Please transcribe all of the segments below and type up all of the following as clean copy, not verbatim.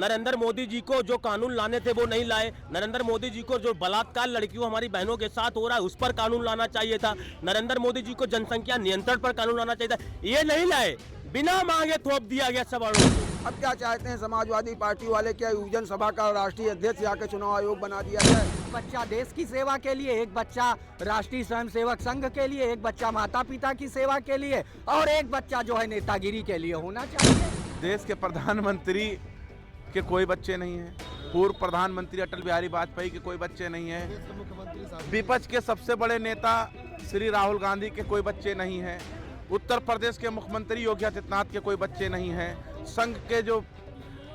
नरेंद्र मोदी जी को जो कानून लाने थे वो नहीं लाए। नरेंद्र मोदी जी को जो बलात्कार लड़कियों हमारी बहनों के साथ हो रहा है उस पर कानून लाना चाहिए था। नरेंद्र मोदी जी को जनसंख्या नियंत्रण पर कानून लाना चाहिए था, ये नहीं लाए। बिना मांगे थोप दिया गया सब औरों को। अब क्या चाहते हैं समाजवादी पार्टी वाले, क्या युवजन सभा का राष्ट्रीय अध्यक्ष जाकर चुनाव आयोग बना दिया जाए? बच्चा देश की सेवा के लिए, एक बच्चा राष्ट्रीय स्वयंसेवक संघ के लिए, एक बच्चा माता पिता की सेवा के लिए और एक बच्चा जो है नेतागिरी के लिए होना चाहिए। देश के प्रधानमंत्री के कोई बच्चे नहीं हैं, पूर्व प्रधानमंत्री अटल बिहारी वाजपेयी के कोई बच्चे नहीं हैं, विपक्ष के सबसे बड़े नेता श्री राहुल गांधी के कोई बच्चे नहीं हैं, उत्तर प्रदेश के मुख्यमंत्री योगी आदित्यनाथ के कोई बच्चे नहीं हैं, संघ के जो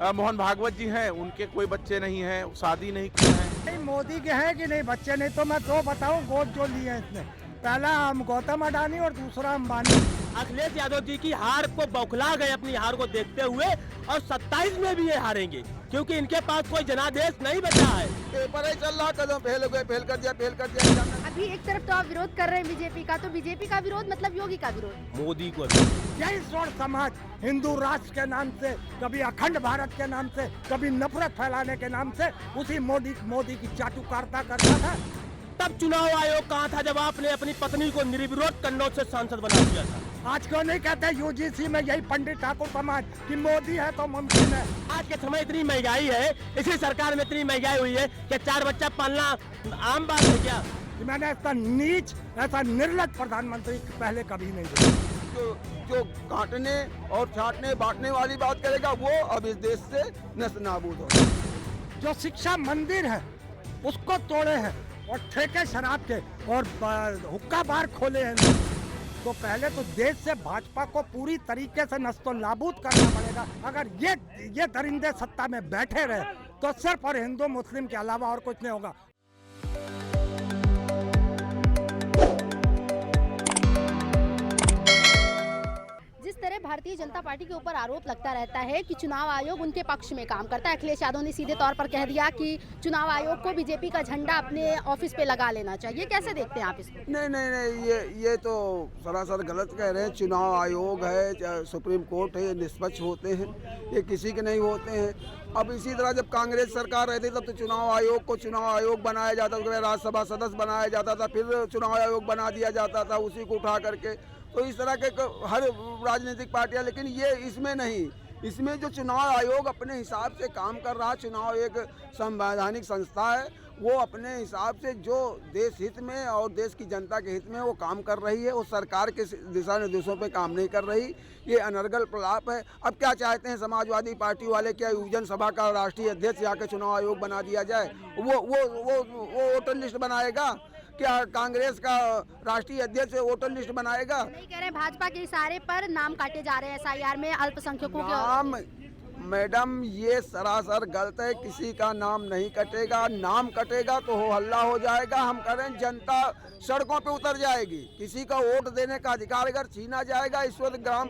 मोहन भागवत जी हैं उनके कोई बच्चे नहीं हैं, शादी नहीं किए हैं। मोदी के हैं कि नहीं बच्चे? नहीं तो मैं दो बताऊं गोद जो लिए हैं इसने, पहला हम गौतम अडानी और दूसरा अंबानी। अखिलेश यादव जी की हार को बौखला गए अपनी हार को देखते हुए, और 27 में भी ये हारेंगे क्योंकि इनके पास कोई जनादेश नहीं बचा है। पेपर ही चल रहा, कदम फेल हो गए, फेल कर दिया। अभी एक तरफ तो आप विरोध कर रहे हैं बीजेपी का, तो बीजेपी का विरोध मतलब योगी का विरोध। मोदी को यही सोच समाज हिंदू राष्ट्र के नाम से, कभी अखंड भारत के नाम से, कभी नफरत फैलाने के नाम से उसी मोदी की चाटुकारिता करता था। तब चुनाव आयोग कहाँ था जब आपने अपनी पत्नी को निर्विरोध कन्नौज से सांसद बना दिया था? आज क्यों नहीं कहते यूजीसी में यही पंडित ठाकुर समाज कि मोदी है तो मुमकिन है? आज के समय इतनी महंगाई है, इसी सरकार में इतनी महंगाई हुई है कि 4 बच्चा पालना आम बात है क्या? मैंने ऐसा नीच, ऐसा निर्लज प्रधानमंत्री पहले कभी नहीं देखा। जो काटने और छाटने बांटने वाली बात करेगा वो अब इस देश से नष्ट नाबूद हो। जो शिक्षा मंदिर है उसको तोड़े हैं और ठेके शराब के और हुक्का बार खोले हैं, तो पहले तो देश से भाजपा को पूरी तरीके से नष्ट नाबूद करना पड़ेगा। अगर ये दरिंदे सत्ता में बैठे रहे तो सिर्फ और हिंदू मुस्लिम के अलावा और कुछ नहीं होगा। जिस तरह भारतीय जनता पार्टी के ऊपर आरोप लगता रहता है कि चुनाव आयोग उनके पक्ष में काम करता है, अखिलेश यादव ने सीधे तौर पर कह दिया कि चुनाव आयोग को बीजेपी का झंडा अपने ऑफिस पे लगा लेना चाहिए। कैसे देखते हैं आप इसको? नहीं, ये तो सरासर गलत कह रहे हैं। चुनाव आयोग है, सुप्रीम कोर्ट है, ये निष्पक्ष होते हैं, ये किसी के नहीं होते हैं। अब इसी तरह जब कांग्रेस सरकार रहती तब तो चुनाव आयोग को चुनाव आयोग बनाया जाता था, राज्यसभा सदस्य बनाया जाता था, फिर चुनाव आयोग बना दिया जाता था उसी को उठा करके। तो इस तरह के हर राजनीतिक पार्टियां, लेकिन ये इसमें नहीं। इसमें जो चुनाव आयोग अपने हिसाब से काम कर रहा है, चुनाव एक संवैधानिक संस्था है, वो अपने हिसाब से जो देश हित में और देश की जनता के हित में वो काम कर रही है, वो सरकार के दिशा निर्देशों पे काम नहीं कर रही। ये अनर्गल प्रलाप है। अब क्या चाहते हैं समाजवादी पार्टी वाले, क्या युवजन सभा का राष्ट्रीय अध्यक्ष जाकर चुनाव आयोग बना दिया जाए? वो वोटर लिस्ट बनाएगा? क्या कांग्रेस का राष्ट्रीय अध्यक्ष वोटर लिस्ट बनाएगा? नहीं कह रहे भाजपा के इशारे पर नाम काटे जा रहे हैं एसआईआर में अल्पसंख्यकों के नाम। मैडम ये सरासर गलत है, किसी का नाम नहीं कटेगा। नाम कटेगा तो हो हल्ला हो जाएगा। हम कह रहे हैं जनता सड़कों पे उतर जाएगी। किसी का वोट देने का अधिकार अगर छीना जाएगा, इस वक्त ग्राम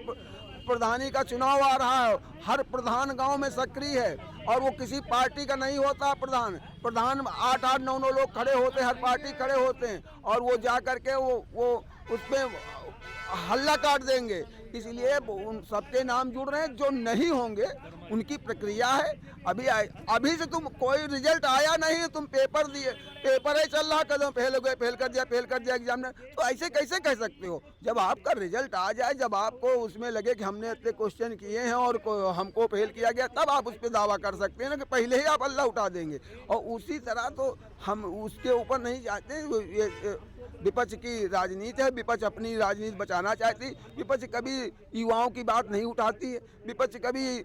प्रधानी का चुनाव आ रहा है, हर प्रधान गांव में सक्रिय है और वो किसी पार्टी का नहीं होता। प्रधान 8-8, 9-9 लोग खड़े होते हैं, हर पार्टी खड़े होते हैं और वो जा करके वो उसमें हल्ला काट देंगे। इसलिए उन सबके नाम जुड़ रहे हैं। जो नहीं होंगे उनकी प्रक्रिया है। अभी से तुम कोई रिजल्ट आया नहीं, तुम पेपर दिए, पेपर ही चल रहा, कदम फेल हो गए, फेल कर दिया एग्जाम ने, तो ऐसे कैसे कह सकते हो? जब आपका रिजल्ट आ जाए, जब आपको उसमें लगे कि हमने इतने क्वेश्चन किए हैं और हमको फेल किया गया, तब आप उस पर दावा कर सकते हैं ना, कि पहले ही आप अल्लाह उठा देंगे। और उसी तरह तो हम उसके ऊपर नहीं जाते। ये विपक्ष की राजनीति है, विपक्ष अपनी राजनीति बचाना चाहती। विपक्ष कभी युवाओं की बात नहीं उठाती है, विपक्ष कभी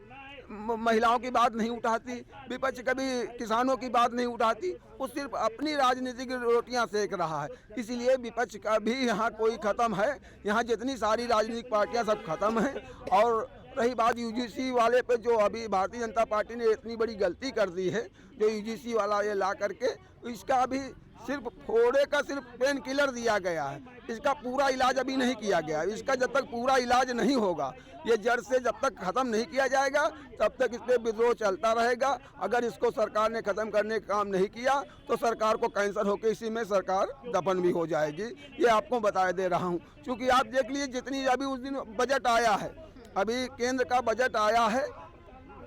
महिलाओं की बात नहीं उठाती, विपक्ष कभी किसानों की बात नहीं उठाती। वो सिर्फ अपनी राजनीति की रोटियां सेक रहा है। इसलिए विपक्ष का भी यहाँ कोई ख़त्म है। यहाँ जितनी सारी राजनीतिक पार्टियां सब खत्म हैं। और रही बात यूजीसी वाले पे, जो अभी भारतीय जनता पार्टी ने इतनी बड़ी गलती कर दी है, जो यूजीसी वाला ये ला करके, इसका अभी सिर्फ फोड़े का सिर्फ पेन किलर दिया गया है। इसका पूरा इलाज अभी नहीं किया गया। इसका जब तक पूरा इलाज नहीं होगा, ये जड़ से जब तक ख़त्म नहीं किया जाएगा, तब तक इस पर विद्रोह चलता रहेगा। अगर इसको सरकार ने ख़त्म करने का काम नहीं किया तो सरकार को कैंसर होकर इसी में सरकार दफन भी हो जाएगी। ये आपको बता दे रहा हूँ। क्योंकि आप देख लीजिए, जितनी अभी उस दिन बजट आया है, अभी केंद्र का बजट आया है,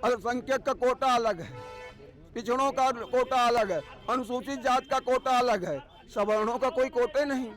अल्पसंख्यक का कोटा अलग है, पिछड़ों का कोटा अलग है, अनुसूचित जात का कोटा अलग है, सवर्णों का कोई कोटे नहीं।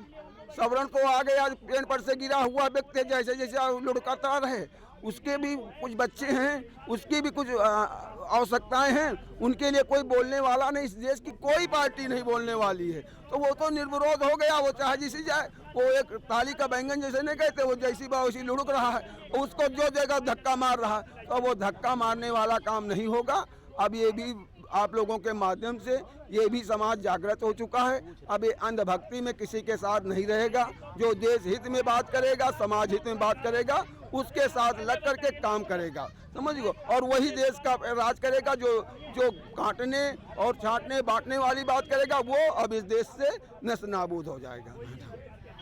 सवर्ण तो आ गया पेड़ पर से गिरा हुआ व्यक्ति जैसे जैसे लुढ़कता रहे, उसके भी कुछ बच्चे हैं, उसकी भी कुछ आवश्यकताएं हैं, उनके लिए कोई बोलने वाला नहीं। इस देश की कोई पार्टी नहीं बोलने वाली है, तो वो तो निर्विरोध हो गया, वो चाहे जिसी जाए। वो एक ताली का बैंगन जैसे नहीं कहते, वो जैसी बा वैसी लुढ़क रहा है, उसको जो जगह धक्का मार रहा है, तो वो धक्का मारने वाला काम नहीं होगा। अब ये भी आप लोगों के माध्यम से ये भी समाज जागृत हो चुका है। अब ये अंधभक्ति में किसी के साथ नहीं रहेगा। जो देश हित में बात करेगा, समाज हित में बात करेगा, उसके साथ लग करके काम करेगा, समझ गो, और वही देश का राज करेगा। जो काटने और छांटने बांटने वाली बात करेगा, वो अब इस देश से नष्ट नाबूद हो जाएगा।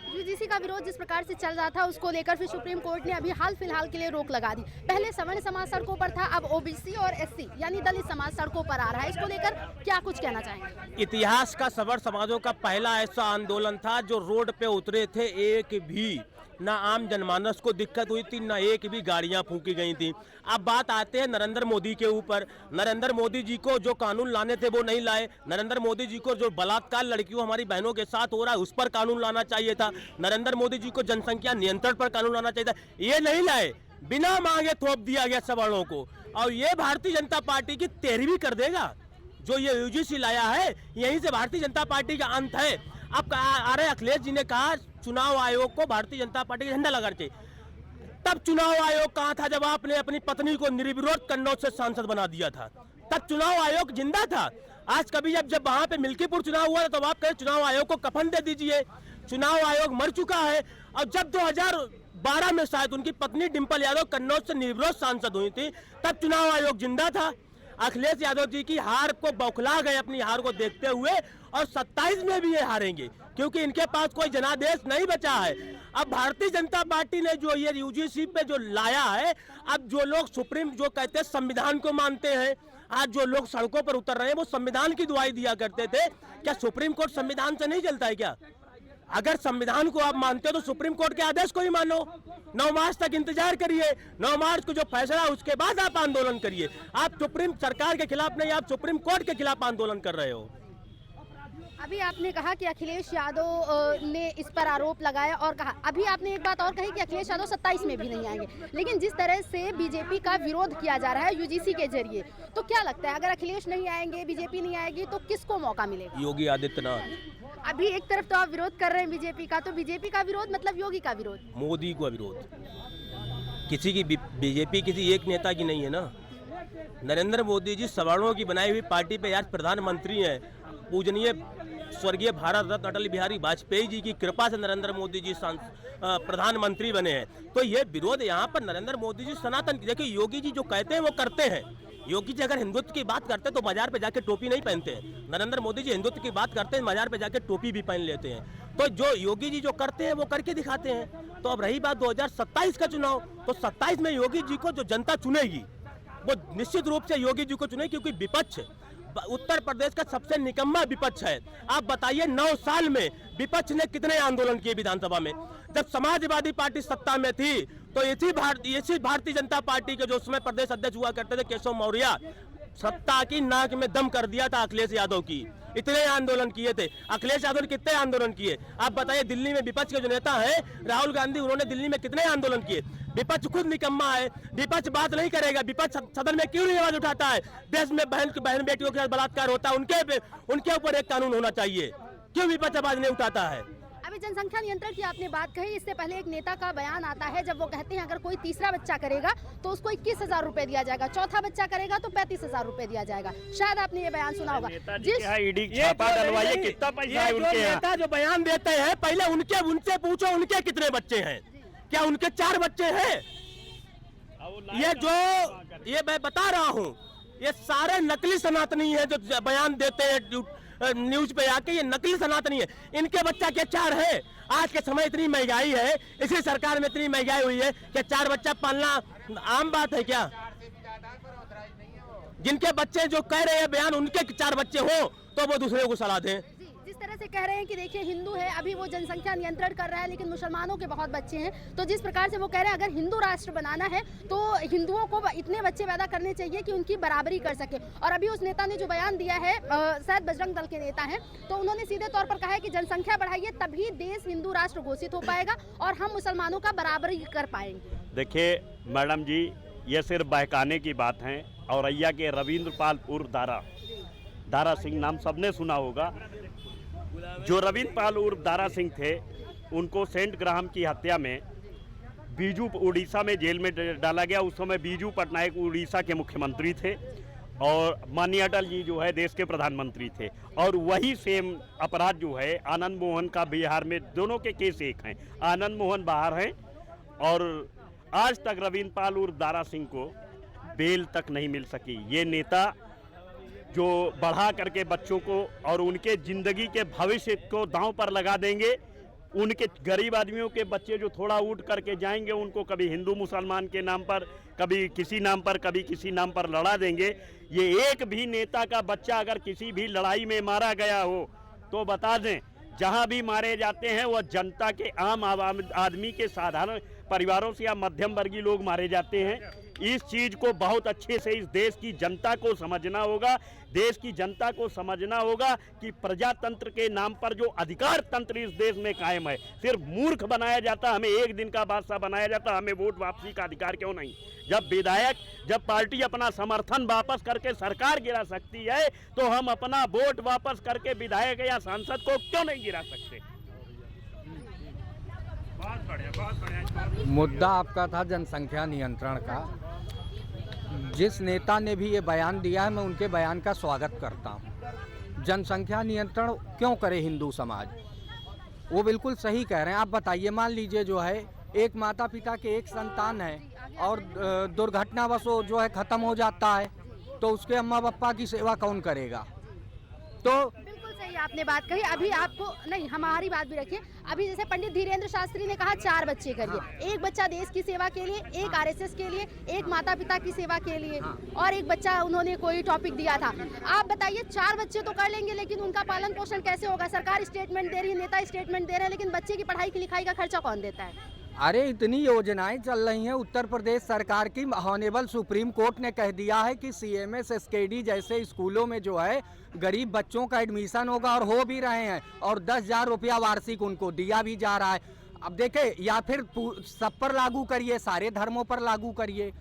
यूजीसी का विरोध जिस प्रकार से चल रहा था, उसको लेकर फिर सुप्रीम कोर्ट ने अभी हाल फिलहाल के लिए रोक लगा दी। पहले सवर्ण समाज सड़कों पर था, अब ओबीसी और एससी यानी दलित समाज सड़कों पर आ रहा है। इसको लेकर क्या कुछ कहना चाहेंगे? इतिहास का सवर्ण समाजों का पहला ऐसा आंदोलन था जो रोड पे उतरे थे, एक भी ना आम जनमानस को दिक्कत हुई थी, ना एक भी गाड़ियां फूंकी गई थी। अब बात आते हैं नरेंद्र मोदी के ऊपर। नरेंद्र मोदी जी को जो कानून लाने थे वो नहीं लाए। नरेंद्र मोदी जी को जो बलात्कार लड़कियों हमारी बहनों के साथ हो रहा है उस पर कानून लाना चाहिए था। नरेंद्र मोदी जी को जनसंख्या नियंत्रण पर कानून लाना चाहिए था, ये नहीं लाए। बिना मांगे थोप दिया गया सवर्णों को, और ये भारतीय जनता पार्टी की तेरहवीं कर देगा। जो ये यूजीसी लाया है, यहीं से भारतीय जनता पार्टी का अंत है। अब आ रहे अखिलेश जी ने कहा चुनाव आयोग को भारतीय जनता पार्टी का झंडा लगाना चाहिए। तब चुनाव आयोग कहाँ था जब आपने अपनी पत्नी को निर्विरोध कन्नौज से सांसद बना दिया था? तब चुनाव आयोग जिंदा था। आज कभी जब वहां पे मिल्कीपुर चुनाव हुआ तो आप कहें चुनाव आयोग को कफन दे दीजिए। चुनाव आयोग मर चुका है। और जब 2012 में शायद उनकी पत्नी डिंपल यादव कन्नौज से निर्विरोध सांसद हुई थी, तब चुनाव आयोग जिंदा था। अखिलेश यादव जी की हार को बौखला गए अपनी हार को देखते हुए, और 27 में भी ये हारेंगे क्योंकि इनके पास कोई जनादेश नहीं बचा है। अब भारतीय जनता पार्टी ने जो ये यूजीसी पे जो लाया है, अब जो लोग सुप्रीम जो कहते हैं संविधान को मानते हैं, आज जो लोग सड़कों पर उतर रहे हैं वो संविधान की दुआई दिया करते थे। क्या सुप्रीम कोर्ट संविधान से नहीं चलता है क्या? अगर संविधान को आप मानते हो तो सुप्रीम कोर्ट के आदेश को ही मानो। 9 मार्च तक इंतजार करिए, 9 मार्च को जो फैसला उसके बाद आप आंदोलन करिए। आप सुप्रीम सरकार के खिलाफ नहीं, आप सुप्रीम कोर्ट के खिलाफ आंदोलन कर रहे हो। अभी आपने कहा कि अखिलेश यादव ने इस पर आरोप लगाया, और कहा अभी आपने एक बात और कही कि अखिलेश यादव 27 में भी नहीं आएंगे। लेकिन जिस तरह से बीजेपी का विरोध किया जा रहा है यूजीसी के जरिए, तो क्या लगता है अगर अखिलेश नहीं आएंगे, बीजेपी नहीं आएगी, तो किसको मौका मिलेगा? योगी आदित्यनाथ। अभी एक तरफ तो आप विरोध कर रहे हैं बीजेपी का, तो बीजेपी का विरोध मतलब योगी का विरोध? मोदी का विरोध। किसी की बीजेपी किसी एक नेता की नहीं है ना। नरेंद्र मोदी जी सवर्णों की बनाई हुई पार्टी पे आज प्रधानमंत्री हैं। पूजनीय स्वर्गीय भारत रत्न अटल बिहारी वाजपेयी जी की कृपा से नरेंद्र मोदी जी प्रधानमंत्री बने हैं। तो ये विरोध यहाँ पर नरेंद्र मोदी जी सनातन, देखिए योगी जी जो कहते हैं वो करते हैं। योगी जी अगर हिंदुत्व की बात करते हैं तो बाजार पे जाके टोपी नहीं पहनते हैं। नरेंद्र मोदी जी हिंदुत्व की बात करते हैं, बाजार पे जाके टोपी भी पहन लेते हैं। तो जो योगी जी जो करते हैं वो करके दिखाते हैं। तो अब रही बात 2027 का चुनाव, तो 27 में योगी जी को जो जनता चुनेगी वो निश्चित रूप से योगी जी को चुने, क्योंकि विपक्ष उत्तर प्रदेश का सबसे निकम्मा विपक्ष है। आप बताइए 9 साल में विपक्ष ने कितने आंदोलन किए विधानसभा में? जब समाजवादी पार्टी सत्ता में थी तो इसी भारतीय जनता पार्टी के जो उसमें प्रदेश अध्यक्ष हुआ करते थे केशव मौर्य, सत्ता की नाक में दम कर दिया था अखिलेश यादव की। इतने आंदोलन किए थे अखिलेश यादव ने। कितने आंदोलन किए आप बताइए? दिल्ली में विपक्ष के जो नेता है राहुल गांधी, उन्होंने दिल्ली में कितने आंदोलन किए? विपक्ष खुद निकम्मा है। विपक्ष बात नहीं करेगा। विपक्ष सदन में क्यों नहीं आवाज उठाता है? देश में बहन बेटियों के साथ बलात्कार होता है, उनके ऊपर एक कानून होना चाहिए। क्यों विपक्ष आवाज नहीं उठाता है? अभी जनसंख्या नियंत्रण की आपने बात कही, इससे पहले एक नेता का बयान आता है जब वो कहते हैं अगर कोई तीसरा बच्चा करेगा तो उसको 21,000 रुपए दिया जाएगा, चौथा बच्चा करेगा तो 35,000 रुपए दिया जाएगा। शायद आपने ये बयान सुना होगा। नेता जो बयान देते हैं पहले उनसे पूछो उनके कितने बच्चे हैं? क्या उनके 4 बच्चे हैं? ये मैं बता रहा हूँ, ये सारे नकली सनातनी है जो बयान देते हैं न्यूज पे आके। ये नकली सनातनी है। इनके बच्चा क्या 4 है? आज के समय इतनी महंगाई है, इसी सरकार में इतनी महंगाई हुई है कि 4 बच्चा पालना आम बात है क्या? जिनके बच्चे जो कह रहे हैं बयान उनके 4 बच्चे हो तो वो दूसरे को सलाह दें। जिस तरह से कह रहे हैं कि देखिए हिंदू है, अभी वो जनसंख्या नियंत्रण कर रहा है, लेकिन मुसलमानों के बहुत बच्चे हैं। तो जिस प्रकार से वो कह रहे हैं अगर हिंदू राष्ट्र बनाना है तो हिंदुओं को इतने बच्चे पैदा करने चाहिए कि उनकी बराबरी कर सके। और अभी उस नेता ने जो बयान दिया है, शायद बजरंग दल के नेता हैं, तो उन्होंने सीधे तौर पर कहा है कि जनसंख्या बढ़ाइए तभी देश हिंदू राष्ट्र घोषित हो पाएगा और हम मुसलमानों का बराबरी कर पाएंगे। देखिए मैडम जी, ये सिर्फ बहकाने की बात है। औरैया के रविंद्रपाल उर्फ दारा सिंह नाम सबने सुना होगा। जो रविंद्रपाल उर्फ दारा सिंह थे, उनको सेंट ग्राहम की हत्या में बीजू उड़ीसा में जेल में डाला गया। उस समय बीजू पटनायक उड़ीसा के मुख्यमंत्री थे और माननीय अटल जी जो है देश के प्रधानमंत्री थे। और वही सेम अपराध जो है आनंद मोहन का बिहार में, दोनों के केस एक हैं। आनंद मोहन बाहर हैं और आज तक रविंद्रपाल उर्फ दारा सिंह को बेल तक नहीं मिल सकी। ये नेता जो बढ़ा करके बच्चों को और उनके ज़िंदगी के भविष्य को दांव पर लगा देंगे, उनके गरीब आदमियों के बच्चे जो थोड़ा उठ करके जाएंगे, उनको कभी हिंदू मुसलमान के नाम पर, कभी किसी नाम पर, कभी किसी नाम पर लड़ा देंगे। ये एक भी नेता का बच्चा अगर किसी भी लड़ाई में मारा गया हो तो बता दें, जहां भी मारे जाते हैं वह जनता के आम आदमी के साधारण परिवारों से या मध्यम वर्गीय लोग मारे जाते हैं। इस चीज़ को बहुत अच्छे से इस देश की जनता को समझना होगा। देश की जनता को समझना होगा कि प्रजातंत्र के नाम पर जो अधिकार तंत्र इस देश में कायम है, सिर्फ मूर्ख बनाया जाता, हमें एक दिन का बादशाह बनाया जाता, हमें वोट वापसी का अधिकार क्यों नहीं? जब पार्टी अपना समर्थन वापस करके सरकार गिरा सकती है, तो हम अपना वोट वापस करके विधायक या सांसद को क्यों नहीं गिरा सकते? मुद्दा आपका था जनसंख्या नियंत्रण का। जिस नेता ने भी ये बयान दिया है, मैं उनके बयान का स्वागत करता हूँ। जनसंख्या नियंत्रण क्यों करे हिंदू समाज? वो बिल्कुल सही कह रहे हैं। आप बताइए, मान लीजिए जो है एक माता पिता के एक संतान है और दुर्घटनावश वो जो है ख़त्म हो जाता है, तो उसके अम्मा पापा की सेवा कौन करेगा? तो सही आपने बात कही। अभी आपको नहीं, हमारी बात भी रखिए। अभी जैसे पंडित धीरेन्द्र शास्त्री ने कहा 4 बच्चे करिए, एक बच्चा देश की सेवा के लिए, एक आरएसएस के लिए, एक माता पिता की सेवा के लिए और एक बच्चा उन्होंने कोई टॉपिक दिया था। आप बताइए 4 बच्चे तो कर लेंगे, लेकिन उनका पालन पोषण कैसे होगा? सरकार स्टेटमेंट दे रही है, नेता स्टेटमेंट दे रहे हैं, लेकिन बच्चे की पढ़ाई की लिखाई का खर्चा कौन देता है? अरे इतनी योजनाएं चल रही हैं। उत्तर प्रदेश सरकार की ऑनेबल सुप्रीम कोर्ट ने कह दिया है कि सीएमएस एसकेडी जैसे स्कूलों में जो है गरीब बच्चों का एडमिशन होगा और हो भी रहे हैं, और 10,000 रुपया वार्षिक उनको दिया भी जा रहा है। अब देखे, या फिर सब पर लागू करिए, सारे धर्मों पर लागू करिए।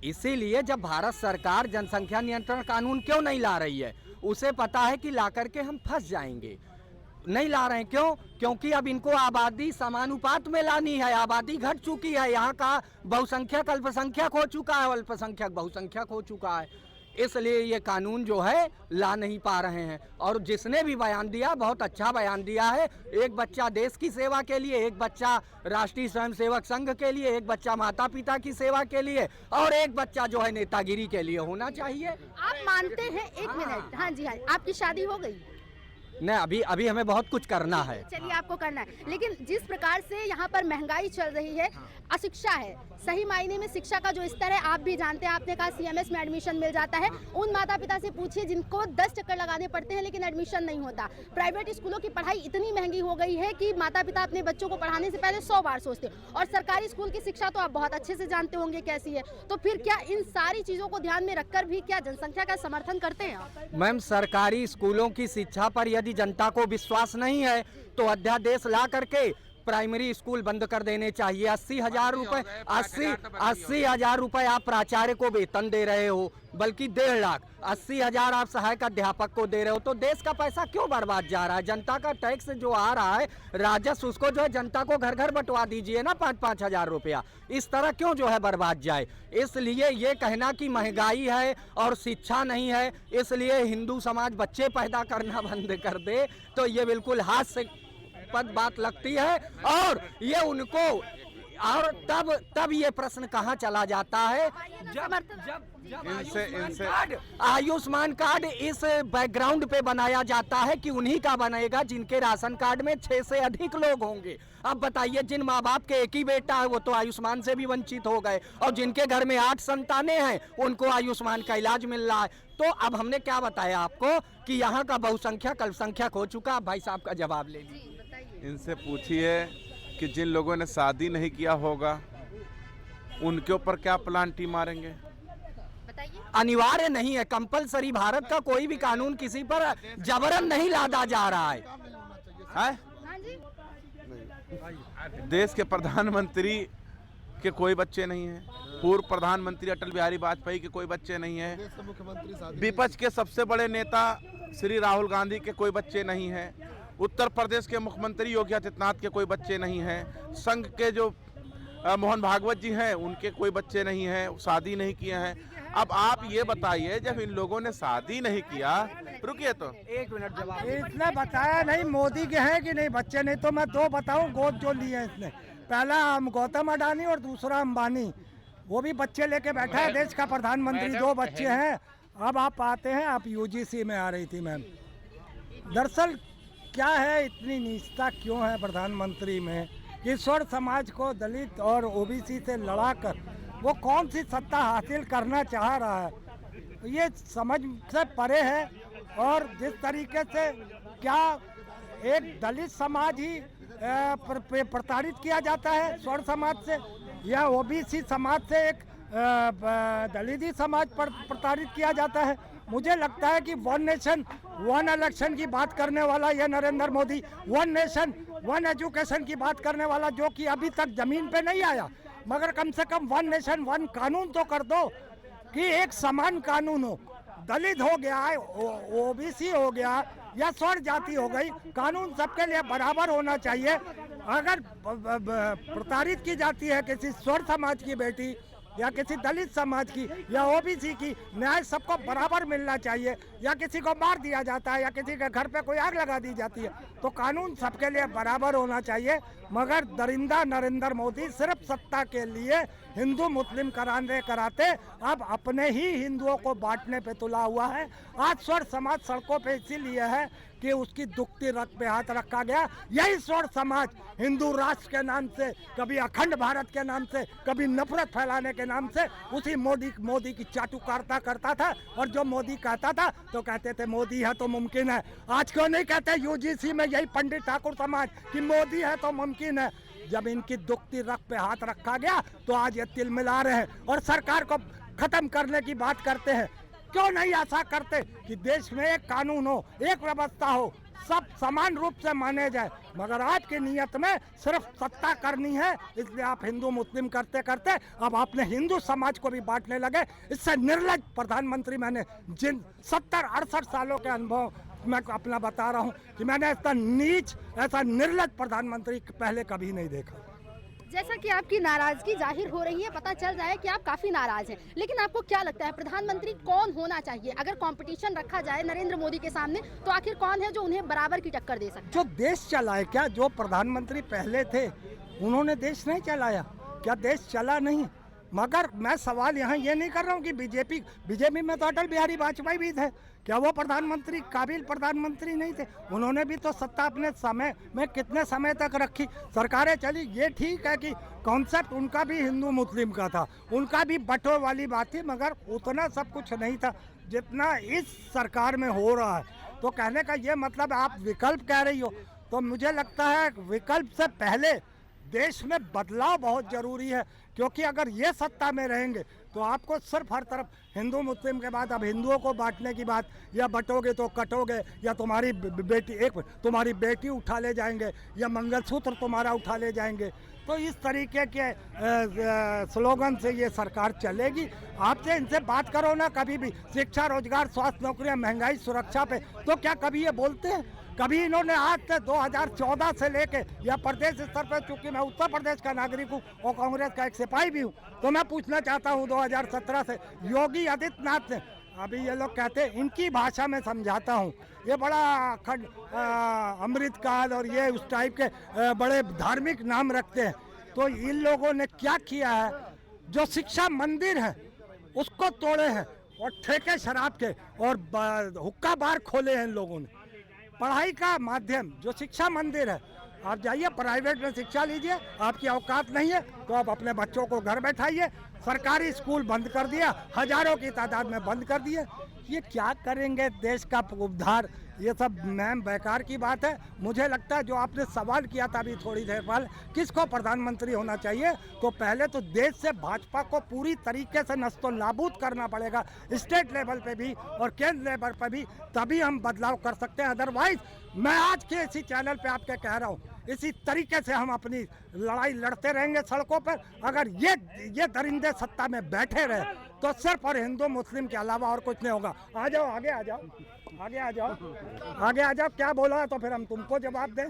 इसीलिए जब भारत सरकार जनसंख्या नियंत्रण कानून क्यों नहीं ला रही है, उसे पता है कि ला करके हम फंस जाएंगे। नहीं ला रहे हैं क्यों? क्योंकि अब इनको आबादी समानुपात में लानी है। आबादी घट चुकी है, यहाँ का बहुसंख्यक अल्पसंख्यक हो चुका है, अल्पसंख्यक बहुसंख्यक हो चुका है। इसलिए ये कानून जो है ला नहीं पा रहे हैं। और जिसने भी बयान दिया, बहुत अच्छा बयान दिया है। एक बच्चा देश की सेवा के लिए, एक बच्चा राष्ट्रीय स्वयंसेवक संघ के लिए, एक बच्चा माता पिता की सेवा के लिए और एक बच्चा जो है नेतागिरी के लिए होना चाहिए। आप मानते हैं? एक मिनट, हाँ जी हाँ, आपकी शादी हो गई? नहीं, अभी हमें बहुत कुछ करना है। चलिए, आपको करना है, लेकिन जिस प्रकार से यहाँ पर महंगाई चल रही है, अशिक्षा है, सही मायने में शिक्षा का जो स्तर है आप भी जानते हैं। आपने कहा सीएमएस में एडमिशन मिल जाता है। उन माता पिता से पूछिए जिनको 10 चक्कर लगाने पड़ते हैं लेकिन एडमिशन नहीं होता। प्राइवेट स्कूलों की पढ़ाई इतनी महंगी हो गई है कि माता पिता अपने बच्चों को पढ़ाने से पहले 100 बार सोचते हैं। और सरकारी स्कूल की शिक्षा तो आप बहुत अच्छे से जानते होंगे कैसी है। तो फिर क्या इन सारी चीजों को ध्यान में रखकर भी क्या जनसंख्या का समर्थन करते हैं आप? मैम, सरकारी स्कूलों की शिक्षा पर यदि जनता को विश्वास नहीं है तो अध्यादेश ला करके प्राइमरी स्कूल बंद कर देने चाहिए। 80,000 रुपए 80,000 रुपए आप प्राचार्य को वेतन दे रहे हो, बल्कि 1.5 लाख 80,000 आप सहायक अध्यापक को दे रहे हो, तो देश का पैसा क्यों बर्बाद जा रहा है? जनता का टैक्स जो आ रहा है, राजस्व, उसको जो है जनता को घर घर बंटवा दीजिए ना 5-5 हजार रुपया। इस तरह क्यों जो है बर्बाद जाए? इसलिए ये कहना कि महंगाई है और शिक्षा नहीं है, इसलिए हिंदू समाज बच्चे पैदा करना बंद कर दे, तो ये बिल्कुल हास्यास्पद बात लगती है। और ये उनको, और तब ये प्रश्न कहाँ चला जाता है, जब इनसे आयुष्मान कार्ड इस बैकग्राउंड पे बनाया जाता है कि उन्हीं का बनेगा जिनके राशन कार्ड में 6 से अधिक लोग होंगे। अब बताइए, जिन माँ बाप के एक ही बेटा है वो तो आयुष्मान से भी वंचित हो गए, और जिनके घर में 8 संतानें हैं उनको आयुष्मान का इलाज मिल रहा है। तो अब हमने क्या बताया आपको कि यहाँ का बहुसंख्यक अल्पसंख्यक हो चुका। भाई साहब का जवाब ले लीजिए। इनसे पूछिए कि जिन लोगों ने शादी नहीं किया होगा उनके ऊपर क्या प्लांटी मारेंगे। अनिवार्य नहीं है, कंपलसरी। भारत का कोई भी कानून किसी पर जबरन नहीं लादा जा रहा है। देश के प्रधानमंत्री के कोई बच्चे नहीं हैं, पूर्व प्रधानमंत्री अटल बिहारी वाजपेयी के कोई बच्चे नहीं हैं, विपक्ष के सबसे बड़े नेता श्री राहुल गांधी के कोई बच्चे नहीं हैं, उत्तर प्रदेश के मुख्यमंत्री योगी आदित्यनाथ के कोई बच्चे नहीं हैं, संघ के जो मोहन भागवत जी हैं उनके कोई बच्चे नहीं हैं, शादी नहीं किए हैं। अब आप ये बताइए, जब इन लोगों ने शादी नहीं किया, रुकिए तो 1 मिनट जवाब। इसने बताया नहीं मोदी के हैं कि नहीं बच्चे, नहीं तो मैं 2 बताऊं गोद जो लिए हैं इसने। पहला गौतम अडानी और दूसरा अंबानी, वो भी बच्चे लेके बैठा है देश का प्रधानमंत्री, 2 बच्चे हैं। अब आप आते हैं, आप यूजीसी में आ रही थी मैम। दरअसल क्या है, इतनी नीचता क्यों है प्रधानमंत्री में कि स्वर्ण समाज को दलित और ओबीसी से लड़ाकर वो कौन सी सत्ता हासिल करना चाह रहा है, ये समझ से परे है। और जिस तरीके से क्या एक दलित समाज ही प्रताड़ित किया जाता है स्वर्ण समाज से, या ओबीसी समाज से एक दलित ही समाज पर प्रताड़ित किया जाता है। मुझे लगता है कि 1 नेशन 1 इलेक्शन की बात करने वाला यह नरेंद्र मोदी, 1 नेशन 1 एजुकेशन की बात करने वाला, जो कि अभी तक जमीन पे नहीं आया, मगर कम से कम 1 नेशन 1 कानून तो कर दो कि एक समान कानून हो। दलित हो गया, ओबीसी हो गया या स्वर्ण जाति हो गई, कानून सबके लिए बराबर होना चाहिए। अगर प्रताड़ित की जाती है किसी स्वर्ण समाज की बेटी या किसी दलित समाज की या ओबीसी की, न्याय सबको बराबर मिलना चाहिए। या किसी को मार दिया जाता है या किसी के घर पे कोई आग लगा दी जाती है, तो कानून सबके लिए बराबर होना चाहिए। मगर दरिंदा नरेंद्र मोदी सिर्फ सत्ता के लिए हिंदू मुस्लिम कराते अब अपने ही हिंदुओं को बांटने पे तुला हुआ है। आज स्वर्ण समाज सड़कों पे इसीलिए है कि उसकी दुखती रग पे हाथ रखा गया। यही स्वर्ण समाज हिंदू राष्ट्र के नाम से, कभी अखंड भारत के नाम से, कभी नफरत फैलाने के नाम से उसी मोदी की चाटुकारिता करता था। और जो मोदी कहता था तो कहते थे मोदी है तो मुमकिन है। आज क्यों नहीं कहते यूजीसी में यही पंडित ठाकुर समाज कि मोदी है तो मुमकिन है। जब इनकी दुखती रग पे हाथ रखा गया तो आज ये तिल मिला रहे हैं और सरकार को खत्म करने की बात करते हैं। क्यों नहीं ऐसा करते कि देश में एक कानून हो, एक व्यवस्था हो, सब समान रूप से माने जाए। मगर आपकी नीयत में सिर्फ सत्ता करनी है, इसलिए आप हिंदू मुस्लिम करते करते अब आपने हिंदू समाज को भी बांटने लगे। इससे निर्लज प्रधानमंत्री, मैंने जिन 70-68 सालों के अनुभव मैं अपना बता रहा हूं कि मैंने ऐसा नीच, ऐसा निर्लज प्रधानमंत्री पहले कभी नहीं देखा। जैसा कि आपकी नाराजगी जाहिर हो रही है, पता चल रहा है कि आप काफी नाराज हैं, लेकिन आपको क्या लगता है प्रधानमंत्री कौन होना चाहिए? अगर कंपटीशन रखा जाए नरेंद्र मोदी के सामने, तो आखिर कौन है जो उन्हें बराबर की टक्कर दे सकता है? जो देश चलाए, क्या जो प्रधानमंत्री पहले थे उन्होंने देश नहीं चलाया? क्या देश चला नहीं? मगर मैं सवाल यहाँ ये नहीं कर रहा हूँ कि बीजेपी में तो अटल बिहारी वाजपेयी भी थे, क्या वो प्रधानमंत्री काबिल प्रधानमंत्री नहीं थे? उन्होंने भी तो सत्ता अपने समय में कितने समय तक रखी, सरकारें चली। ये ठीक है कि कॉन्सेप्ट उनका भी हिंदू मुस्लिम का था, उनका भी बंटो वाली बात थी, मगर उतना सब कुछ नहीं था जितना इस सरकार में हो रहा है। तो कहने का ये मतलब आप विकल्प कह रही हो, तो मुझे लगता है विकल्प से पहले देश में बदलाव बहुत जरूरी है। क्योंकि अगर ये सत्ता में रहेंगे तो आपको सिर्फ हर तरफ हिंदू मुस्लिम के बाद अब हिंदुओं को बांटने की बात, या बटोगे तो कटोगे, या तुम्हारी बेटी उठा ले जाएंगे, या मंगलसूत्र तुम्हारा उठा ले जाएंगे। तो इस तरीके के स्लोगन से ये सरकार चलेगी। आपसे इनसे बात करो ना कभी भी शिक्षा, रोजगार, स्वास्थ्य, नौकरियां, महंगाई, सुरक्षा पे, तो क्या कभी ये बोलते हैं? कभी इन्होंने आज से 2014 से लेके या प्रदेश स्तर पर, चूंकि मैं उत्तर प्रदेश का नागरिक हूँ और कांग्रेस का एक सिपाही भी हूँ, तो मैं पूछना चाहता हूँ 2017 से योगी आदित्यनाथ ने, अभी ये लोग कहते हैं, इनकी भाषा में समझाता हूँ, ये बड़ा अमृतकाल और ये उस टाइप के बड़े धार्मिक नाम रखते हैं। तो इन लोगों ने क्या किया है? जो शिक्षा मंदिर है उसको तोड़े हैं और ठेके शराब के और हुक्का बार खोले हैं इन लोगों ने। पढ़ाई का माध्यम जो शिक्षा मंदिर है, आप जाइए प्राइवेट में शिक्षा लीजिए, आपकी औकात नहीं है तो आप अपने बच्चों को घर बैठाइए। सरकारी स्कूल बंद कर दिया, हजारों की तादाद में बंद कर दिए। ये क्या करेंगे देश का उद्धार? ये सब मैम बेकार की बात है। मुझे लगता है जो आपने सवाल किया था अभी थोड़ी देर पहले, किसको प्रधानमंत्री होना चाहिए, तो पहले तो देश से भाजपा को पूरी तरीके से नस्तो नाबूद करना पड़ेगा, स्टेट लेवल पे भी और केंद्र लेवल पे भी, तभी हम बदलाव कर सकते हैं। अदरवाइज मैं आज के इसी चैनल पे आपके कह रहा हूँ, इसी तरीके से हम अपनी लड़ाई लड़ते रहेंगे सड़कों पर। अगर ये दरिंदे सत्ता में बैठे रहे तो सिर्फ और हिंदू मुस्लिम के अलावा और कुछ नहीं होगा। आ जाओ, आगे आ जाओ, आगे आ जाओ, आगे आ जाओ। क्या बोला है तो फिर हम तुमको जवाब दें।